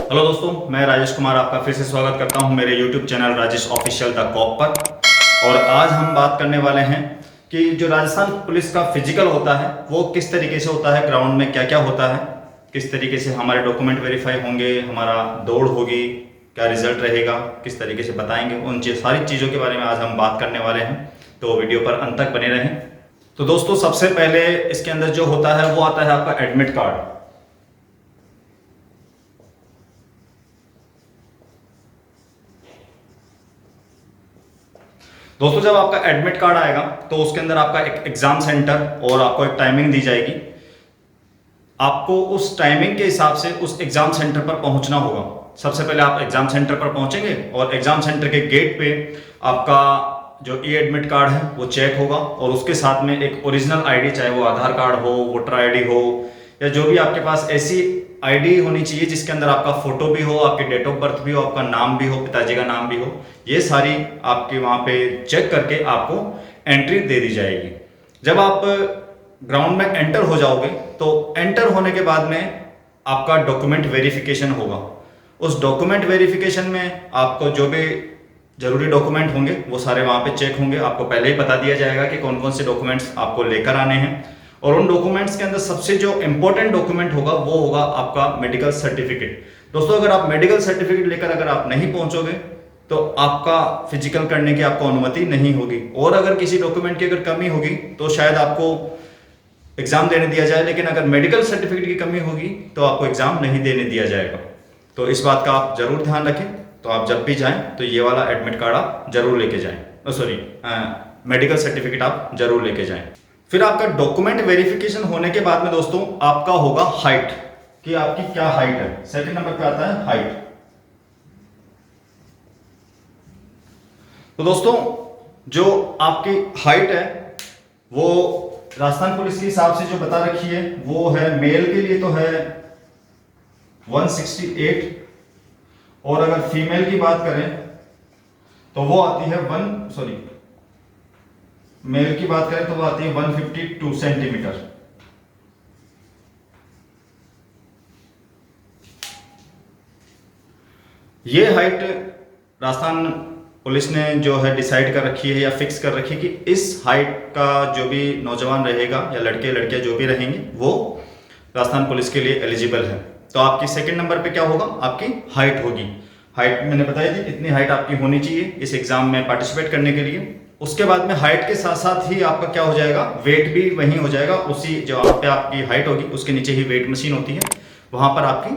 Hello दोस्तों, मैं राजेश कुमार आपका फिर से स्वागत करता हूं मेरे YouTube channel Rajesh official the cop पर। और आज हम बात करने वाले हैं कि जो राजस्थान पुलिस का फिजिकल होता है वो किस तरीके से होता है, ग्राउंड में क्या क्या होता है, किस तरीके से हमारे डॉक्यूमेंट वेरीफाई होंगे, हमारा दौड़ होगी, क्या रिजल्ट रहेगा, किस तरीके से बताएंगे, उन सारी चीज़ों के बारे में आज हम बात करने वाले हैं। तो वीडियो पर अंत तक बने रहें। तो दोस्तों, सबसे पहले इसके अंदर जो होता है वो आता है आपका एडमिट कार्ड। दोस्तों, जब आपका एडमिट कार्ड आएगा तो उसके अंदर आपका एक एग्जाम सेंटर और आपको एक टाइमिंग दी जाएगी। आपको उस टाइमिंग के हिसाब से उस एग्जाम सेंटर पर पहुंचना होगा। सबसे पहले आप एग्जाम सेंटर पर पहुंचेंगे और एग्जाम सेंटर के गेट पे आपका जो ई एडमिट कार्ड है वो चेक होगा और उसके साथ में एक ओरिजिनल आईडी, चाहे वो आधार कार्ड हो, वोटर आईडी हो, या जो भी आपके पास ऐसी आईडी होनी चाहिए जिसके अंदर आपका फोटो भी हो, आपकी डेट ऑफ बर्थ भी हो, आपका नाम भी हो, पिताजी का नाम भी हो, ये सारी आपके वहाँ पे चेक करके आपको एंट्री दे दी जाएगी। जब आप ग्राउंड में एंटर हो जाओगे तो एंटर होने के बाद में आपका डॉक्यूमेंट वेरिफिकेशन होगा। उस डॉक्यूमेंट वेरिफिकेशन में आपको जो भी जरूरी डॉक्यूमेंट होंगे वो सारे वहाँ पे चेक होंगे। आपको पहले ही बता दिया जाएगा कि कौन कौन से डॉक्यूमेंट्स आपको लेकर आने हैं। और उन डॉक्यूमेंट्स के अंदर सबसे जो इंपॉर्टेंट डॉक्यूमेंट होगा वो होगा आपका मेडिकल सर्टिफिकेट। दोस्तों, अगर आप मेडिकल सर्टिफिकेट लेकर अगर आप नहीं पहुंचोगे तो आपका फिजिकल करने की आपको अनुमति नहीं होगी। और अगर किसी डॉक्यूमेंट की अगर कमी होगी तो शायद आपको एग्जाम देने दिया जाए, लेकिन अगर मेडिकल सर्टिफिकेट की कमी होगी तो आपको एग्जाम नहीं देने दिया जाएगा। तो इस बात का आप जरूर ध्यान रखें। तो आप जब भी जाएं तो ये वाला एडमिट कार्ड आप जरूर लेके जाएं, मेडिकल सर्टिफिकेट आप जरूर लेके जाएं। फिर आपका डॉक्यूमेंट वेरिफिकेशन होने के बाद में दोस्तों आपका होगा हाइट, कि आपकी क्या हाइट है। सेकंड नंबर पे आता है हाइट। तो दोस्तों, जो आपकी हाइट है वो राजस्थान पुलिस के हिसाब से जो बता रखी है वो है, मेल के लिए तो है 168, और अगर फीमेल की बात करें तो वो आती है मेल की बात करें तो वो आती है 152 सेंटीमीटर। ये हाइट राजस्थान पुलिस ने जो है डिसाइड कर रखी है या फिक्स कर रखी है कि इस हाइट का जो भी नौजवान रहेगा या लड़के लड़कियां जो भी रहेंगे वो राजस्थान पुलिस के लिए एलिजिबल है। तो आपकी सेकंड नंबर पे क्या होगा, आपकी हाइट होगी। हाइट मैंने बताई थी इतनी हाइट आपकी होनी चाहिए इस एग्जाम में पार्टिसिपेट करने के लिए। उसके बाद में हाइट के साथ साथ ही आपका क्या हो जाएगा, वेट भी वहीं हो जाएगा। उसी जो आप पे आपकी हाइट होगी उसके नीचे ही वेट मशीन होती है, वहां पर आपकी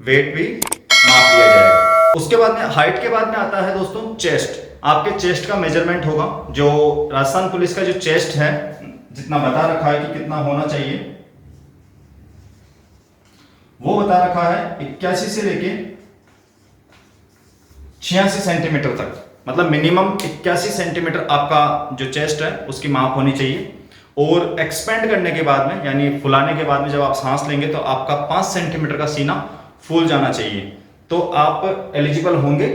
वेट भी माप लिया जाएगा। उसके बाद में हाइट के बाद में आता है दोस्तों चेस्ट। आपके चेस्ट का मेजरमेंट होगा। जो राजस्थान पुलिस का जो चेस्ट है, जितना बता रखा है कि कितना होना चाहिए, वो बता रखा है 81 से लेके 86 सेंटीमीटर तक। मतलब मिनिमम 81 सेंटीमीटर आपका जो चेस्ट है उसकी माप होनी चाहिए। और एक्सपेंड करने के बाद में, यानी फुलाने के बाद में जब आप सांस लेंगे तो आपका 5 सेंटीमीटर का सीना फूल जाना चाहिए। तो आप एलिजिबल होंगे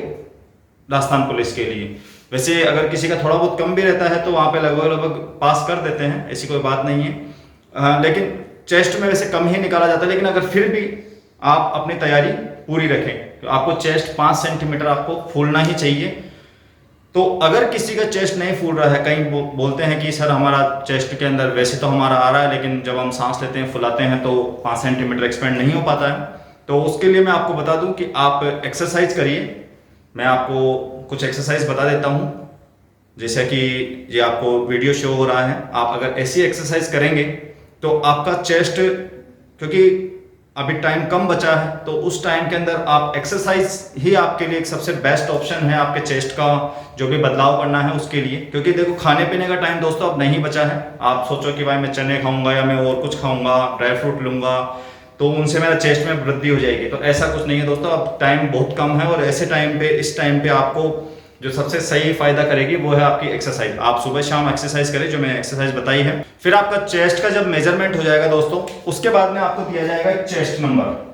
राजस्थान पुलिस के लिए। वैसे अगर किसी का थोड़ा बहुत कम भी रहता है तो वहां पे लगभग लगभग पास कर देते हैं, ऐसी कोई बात नहीं है। लेकिन चेस्ट में वैसे कम ही निकाला जाता है। लेकिन अगर फिर भी आप अपनी तैयारी पूरी रखें तो आपको चेस्ट 5 सेंटीमीटर आपको फूलना ही चाहिए। तो अगर किसी का चेस्ट नहीं फूल रहा है, कई बोलते हैं कि सर हमारा चेस्ट के अंदर वैसे तो हमारा आ रहा है लेकिन जब हम सांस लेते हैं फुलाते हैं तो 5 सेंटीमीटर एक्सपेंड नहीं हो पाता है, तो उसके लिए मैं आपको बता दूं कि आप एक्सरसाइज करिए। मैं आपको कुछ एक्सरसाइज बता देता हूं, जैसे कि ये आपको वीडियो शो हो रहा है। आप अगर ऐसी एक्सरसाइज करेंगे तो आपका चेस्ट, क्योंकि अभी टाइम कम बचा है तो उस टाइम के अंदर आप एक्सरसाइज ही आपके लिए एक सबसे बेस्ट ऑप्शन है आपके चेस्ट का जो भी बदलाव करना है उसके लिए। क्योंकि देखो, खाने पीने का टाइम दोस्तों अब नहीं बचा है। आप सोचो कि भाई मैं चने खाऊंगा या मैं और कुछ खाऊंगा, ड्राई फ्रूट लूंगा तो उनसे मेरा चेस्ट में वृद्धि हो जाएगी। तो ऐसा कुछ नहीं है दोस्तों, अब टाइम बहुत कम है। और ऐसे टाइम पे, इस टाइम पे आपको जो सबसे सही फायदा करेगी वो है आपकी एक्सरसाइज। आप सुबह शाम एक्सरसाइज करें, जो मैंने एक्सरसाइज बताई है। फिर आपका चेस्ट का जब मेजरमेंट हो जाएगा दोस्तों, उसके बाद में आपको दिया जाएगा एक चेस्ट नंबर।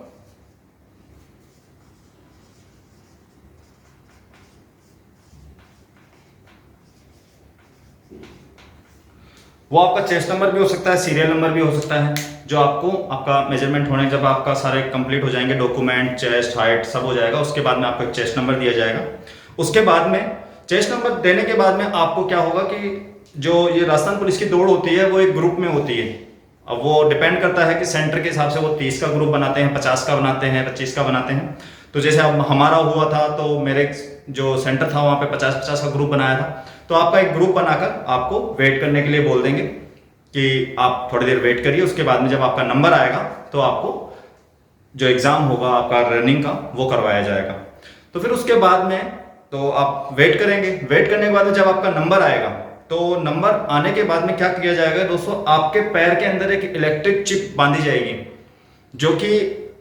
वो आपका चेस्ट नंबर भी हो सकता है, सीरियल नंबर भी हो सकता है। जो आपको आपका मेजरमेंट होने जब आपका सारे कंप्लीट हो जाएंगे, डॉक्यूमेंट, चेस्ट, हाइट सब हो जाएगा, उसके बाद में आपको एक चेस्ट नंबर दिया जाएगा। उसके बाद में चेस्ट नंबर देने के बाद में आपको क्या होगा कि जो ये राजस्थान पुलिस की दौड़ होती है वो एक ग्रुप में होती है। अब वो डिपेंड करता है कि सेंटर के हिसाब से वो 30 का ग्रुप बनाते हैं, 50 का बनाते हैं, 25 का बनाते हैं। तो जैसे अब हमारा हुआ था तो मेरे जो सेंटर था वहाँ पे 50-50 का ग्रुप बनाया था। तो आपका एक ग्रुप बनाकर आपको वेट करने के लिए बोल देंगे कि आप थोड़ी देर वेट करिए, उसके बाद में जब आपका नंबर आएगा तो आपको जो एग्ज़ाम होगा आपका रनिंग का वो करवाया जाएगा। तो फिर उसके बाद में तो आप वेट करेंगे। वेट करने के बाद में जब आपका नंबर आएगा तो नंबर आने के बाद में क्या किया जाएगा दोस्तों, आपके पैर के अंदर एक इलेक्ट्रिक चिप बांधी जाएगी, जो कि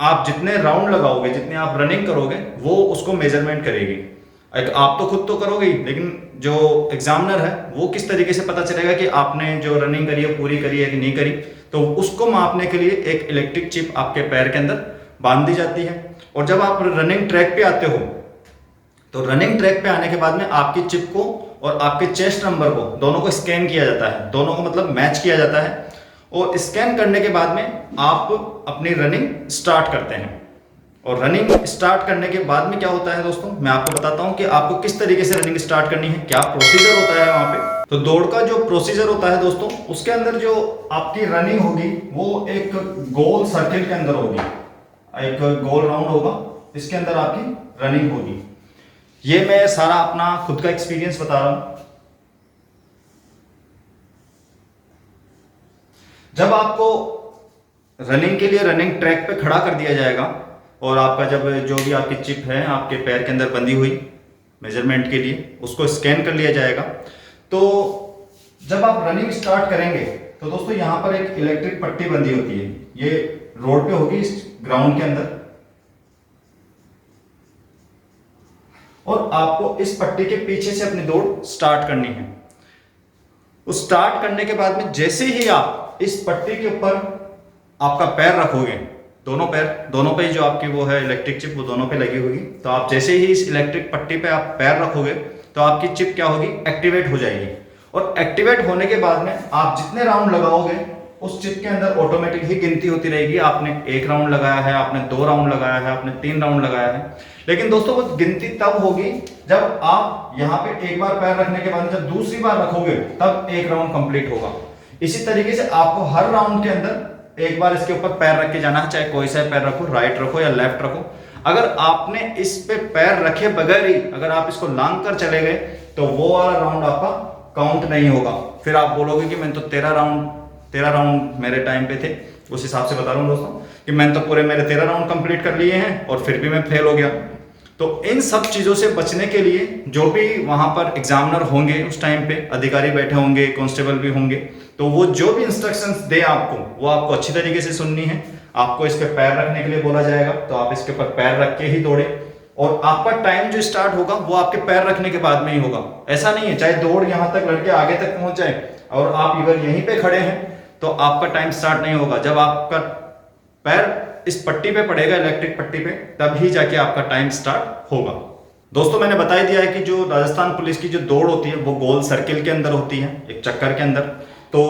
आप जितने राउंड लगाओगे, जितने आप रनिंग करोगे वो उसको मेजरमेंट करेगी। एक आप तो खुद तो करोगे ही, लेकिन जो एग्जामिनर है वो किस तरीके से पता चलेगा कि आपने जो रनिंग करी है पूरी करी है कि नहीं करी। तो उसको मापने के लिए एक इलेक्ट्रिक चिप आपके पैर के अंदर बांध दी जाती है। और जब आप रनिंग ट्रैक पे आते हो तो रनिंग ट्रैक पे आने के बाद में आपकी चिप को और आपके चेस्ट नंबर को दोनों को स्कैन किया जाता है, दोनों को मतलब मैच किया जाता है। और स्कैन करने के बाद में आप अपनी रनिंग स्टार्ट करते हैं। और रनिंग स्टार्ट करने के बाद में क्या होता है दोस्तों, मैं आपको बताता हूं कि आपको किस तरीके से रनिंग स्टार्ट करनी है, क्या प्रोसीजर होता है वहां पे। तो दौड़ का जो प्रोसीजर होता है दोस्तों, उसके अंदर जो आपकी रनिंग होगी वो एक गोल सर्किल के अंदर होगी, एक गोल राउंड होगा, इसके अंदर आपकी रनिंग होगी। ये मैं सारा अपना खुद का एक्सपीरियंस बता रहा हूं। जब आपको रनिंग के लिए रनिंग ट्रैक पे खड़ा कर दिया जाएगा और आपका जब जो भी आपकी चिप है आपके पैर के अंदर बंधी हुई मेजरमेंट के लिए उसको स्कैन कर लिया जाएगा। तो जब आप रनिंग स्टार्ट करेंगे तो दोस्तों यहाँ पर एक इलेक्ट्रिक पट्टी बंधी होती है, ये रोड पे होगी इस ग्राउंड के अंदर। और आपको इस पट्टी के पीछे से अपनी दौड़ स्टार्ट करनी है। उस स्टार्ट करने के बाद में जैसे ही आप इस पट्टी के ऊपर आपका पैर रखोगे, दोनों पे जो आपकी वो है इलेक्ट्रिक चिप वो दोनों पे लगी होगी, तो आप जैसे ही इस इलेक्ट्रिक पट्टी पे आप पैर रखोगे तो आपकी चिप क्या होगी, एक्टिवेट हो जाएगी। और एक्टिवेट होने के बाद में आप जितने राउंड लगाओगे उस चिप के अंदर ऑटोमेटिक ही गिनती होती रहेगी। आपने 1 राउंड लगाया है, आपने 2 राउंड लगाया है, आपने 3 राउंड लगाया है। लेकिन दोस्तों वो गिनती तब होगी जब आप यहाँ पे एक बार पैर रखने के बाद जब दूसरी बार रखोगे तब 1 राउंड कंप्लीट होगा। इसी तरीके से आपको हर राउंड के अंदर एक बार इसके ऊपर पैर रख के जाना है, चाहे कोई सा पैर रखो, राइट रखो या लेफ्ट रखो। अगर आपने इस पे पैर रखे बगैर ही अगर आप इसको लांग कर चले गए तो वो वाला राउंड आपका काउंट नहीं होगा। फिर आप बोलोगे कि मैंने तो 13 राउंड मेरे टाइम पे थे, उस हिसाब से बता रहा हूँ दोस्तों कि मैंने तो पूरे मेरे 13 राउंड कंप्लीट कर लिए हैं और फिर भी मैं फेल हो गया। तो इन सब चीज़ों से बचने के लिए जो भी वहाँ पर एग्जामिनर होंगे उस टाइम पे अधिकारी बैठे होंगे, कांस्टेबल भी होंगे, तो वो जो भी इंस्ट्रक्शंस दे आपको वो आपको अच्छी तरीके से सुननी है। आपको इस पे पैर रखने के लिए बोला जाएगा तो आप इसके ऊपर पैर रख के ही दौड़े। और आपका टाइम जो स्टार्ट होगा वो आपके पैर रखने के बाद में ही होगा। ऐसा नहीं है चाहे दौड़ यहाँ तक लड़के आगे तक पहुंच जाए और आप अगर यहीं पे खड़े हैं तो आपका टाइम स्टार्ट नहीं होगा। जब आपका पैर इस पट्टी पे पड़ेगा, इलेक्ट्रिक पट्टी पे, तब ही जाके आपका टाइम स्टार्ट होगा। दोस्तों मैंने बता ही दिया है कि जो राजस्थान पुलिस की जो दौड़ होती है वो गोल सर्किल के अंदर होती है, एक चक्कर के अंदर। तो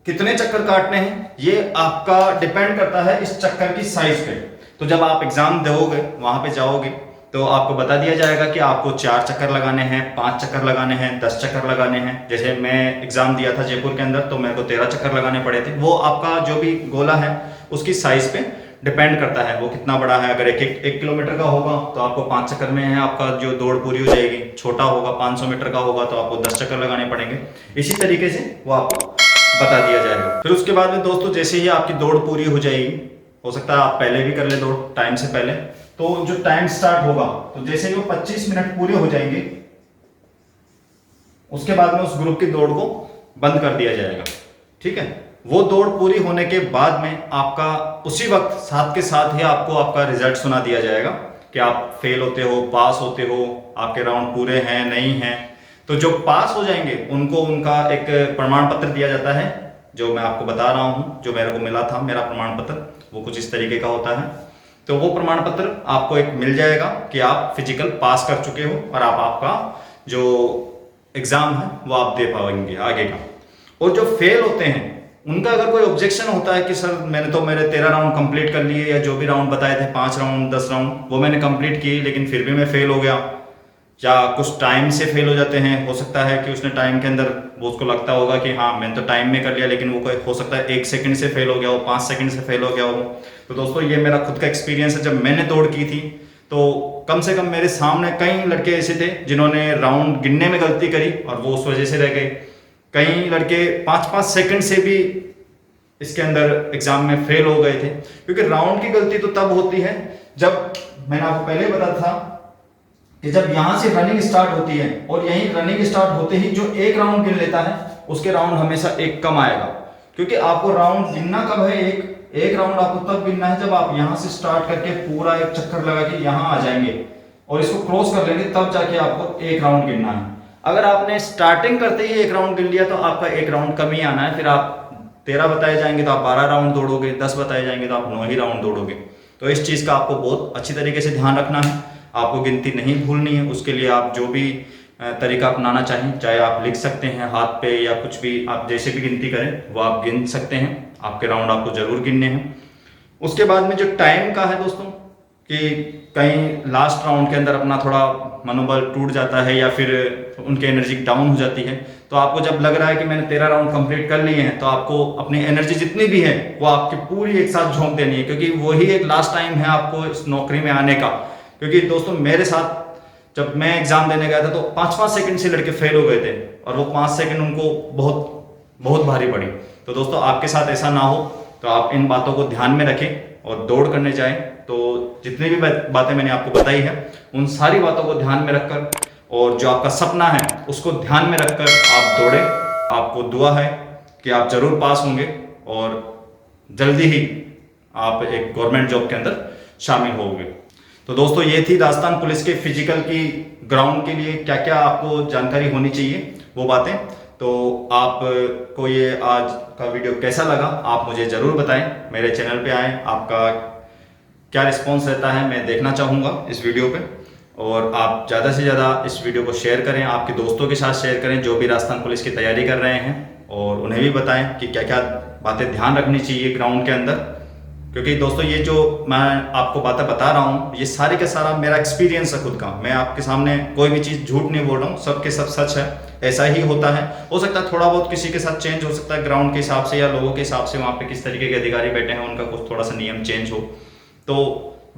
कितने चक्कर काटने हैं ये आपका डिपेंड करता है इस चक्कर की साइज पे। तो जब आप एग्जाम दोगे वहां पे जाओगे तो आपको बता दिया जाएगा कि आपको 4 चक्कर लगाने हैं, 5 चक्कर लगाने हैं, 10 चक्कर लगाने हैं। जैसे मैं एग्जाम दिया था जयपुर के अंदर तो मेरे को 13 चक्कर लगाने पड़े थे। वो आपका जो भी गोला है उसकी साइज पे डिपेंड करता है वो कितना बड़ा है। अगर 1 किलोमीटर का होगा तो आपको 5 चक्कर में है आपका जो दौड़ पूरी हो जाएगी। छोटा होगा 500 मीटर का होगा तो आपको 10 चक्कर लगाने पड़ेंगे। इसी तरीके से वो आपको बता दिया जाएगा। फिर उसके बाद में दोस्तों जैसे ही आपकी दौड़ पूरी हो जाएगी, हो सकता है आप पहले भी कर ले दौड़ टाइम से पहले, तो जो टाइम स्टार्ट होगा तो जैसे ही वो 25 मिनट पूरे हो जाएंगे उसके बाद में उस ग्रुप की दौड़ को बंद कर दिया जाएगा। ठीक है, वो दौड़ पूरी होने के बाद में आपका उसी वक्त साथ के साथ ही आपको आपका रिजल्ट सुना दिया जाएगा कि आप फेल होते हो, पास होते हो, आपके राउंड पूरे हैं नहीं हैं। तो जो पास हो जाएंगे उनको उनका एक प्रमाण पत्र दिया जाता है, जो मैं आपको बता रहा हूँ, जो मेरे को मिला था मेरा प्रमाण पत्र वो कुछ इस तरीके का होता है। तो वो प्रमाण पत्र आपको एक मिल जाएगा कि आप फिजिकल पास कर चुके हो और आप आपका जो एग्जाम है वो आप दे पाएंगे आगे का। और जो फेल होते हैं उनका अगर कोई ऑब्जेक्शन होता है कि सर मैंने तो मेरे 13 राउंड कंप्लीट कर लिए, या जो भी राउंड बताए थे 5 राउंड 10 राउंड वो मैंने कंप्लीट किए, लेकिन फिर भी मैं फेल हो गया, या कुछ टाइम से फेल हो जाते हैं, हो सकता है कि उसने टाइम के अंदर वो उसको लगता होगा कि हाँ मैंने तो टाइम में कर लिया, लेकिन वो कोई हो सकता है 1 सेकंड से फेल हो गया हो, 5 सेकंड से फेल हो गया हो। तो दोस्तों ये मेरा खुद का एक्सपीरियंस है। जब मैंने दौड़ की थी तो कम से कम मेरे सामने कई लड़के ऐसे थे जिन्होंने राउंड गिनने में गलती करी और वो उस वजह से रह गए। कई लड़के 5-5 सेकंड से भी इसके अंदर एग्जाम में फेल हो गए थे, क्योंकि राउंड की गलती तो तब होती है जब, मैंने आपको पहले बताया था कि जब यहां से रनिंग स्टार्ट होती है और यहीं रनिंग स्टार्ट होते ही जो एक राउंड गिन लेता है उसके राउंड हमेशा एक कम आएगा। क्योंकि आपको राउंड गिनना कब है, एक राउंड आपको तब गिनना है जब आप यहां से स्टार्ट करके पूरा एक चक्कर लगा के यहां आ जाएंगे और इसको क्रॉस कर लेंगे, तब जाके आपको एक राउंड गिनना है। अगर आपने स्टार्टिंग करते ही एक राउंड गिन लिया तो आपका एक राउंड कम ही आना है, फिर आप 13 बताए जाएंगे तो आप 12 राउंड दौड़ोगे, 10 बताए जाएंगे तो आप 9 ही राउंड दौड़ोगे। तो इस चीज़ का आपको बहुत अच्छी तरीके से ध्यान रखना है, आपको गिनती नहीं भूलनी है। उसके लिए आप जो भी तरीका अपनाना चाहें, चाहे आप लिख सकते हैं हाथ पे या कुछ भी, आप जैसे भी गिनती करें वो आप गिन सकते हैं। आपके राउंड आपको जरूर गिनने हैं। उसके बाद में जो टाइम का है दोस्तों, कि कहीं लास्ट राउंड के अंदर अपना थोड़ा मनोबल टूट जाता है या फिर उनकी एनर्जी डाउन हो जाती है, तो आपको जब लग रहा है कि मैंने 13 राउंड कंप्लीट कर लिए हैं, तो आपको अपनी एनर्जी जितनी भी है वो आपकी पूरी एक साथ झोंक देनी है, क्योंकि वही एक लास्ट टाइम है आपको इस नौकरी में आने का। क्योंकि दोस्तों मेरे साथ जब मैं एग्जाम देने गया था तो 5-5 सेकंड से लड़के फेल हो गए थे और वो 5 सेकंड उनको बहुत बहुत भारी पड़ी। तो दोस्तों आपके साथ ऐसा ना हो, तो आप इन बातों को ध्यान में रखें और दौड़ करने जाएं। तो जितनी भी बातें मैंने आपको बताई है उन सारी बातों को ध्यान में रखकर और जो आपका सपना है उसको ध्यान में रखकर आप दौड़े। आपको दुआ है कि आप जरूर पास होंगे और जल्दी ही आप एक गवर्नमेंट जॉब के अंदर शामिल होंगे। तो दोस्तों ये थी राजस्थान पुलिस के फिजिकल की ग्राउंड के लिए क्या क्या आपको जानकारी होनी चाहिए वो बातें। तो आपको ये आज का वीडियो कैसा लगा आप मुझे ज़रूर बताएं। मेरे चैनल पे आएँ, आपका क्या रिस्पॉन्स रहता है मैं देखना चाहूँगा इस वीडियो पे। और आप ज़्यादा से ज़्यादा इस वीडियो को शेयर करें, आपके दोस्तों के साथ शेयर करें जो भी राजस्थान पुलिस की तैयारी कर रहे हैं, और उन्हें भी बताएं कि क्या क्या बातें ध्यान रखनी चाहिए ग्राउंड के अंदर। क्योंकि दोस्तों ये जो मैं आपको बातें बता रहा हूँ ये सारी का सारा मेरा एक्सपीरियंस है खुद का। मैं आपके सामने कोई भी चीज़ झूठ नहीं बोल रहा हूँ, सब के सब सच है, ऐसा ही होता है। हो सकता है थोड़ा बहुत किसी के साथ चेंज हो सकता है ग्राउंड के हिसाब से या लोगों के हिसाब से, वहाँ पे किस तरीके के अधिकारी बैठे हैं उनका कुछ थोड़ा सा नियम चेंज हो, तो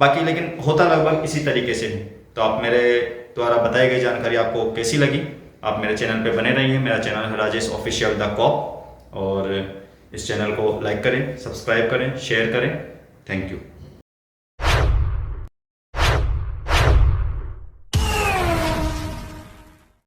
बाकी लेकिन होता लगभग इसी तरीके से है। तो आप मेरे द्वारा बताई गई जानकारी आपको कैसी लगी, आप मेरे चैनल पे बने रहिए। मेरा चैनल है राजेश ऑफिशियल द कॉप, और इस चैनल को लाइक करें, सब्सक्राइब करें, शेयर करें। Thank you.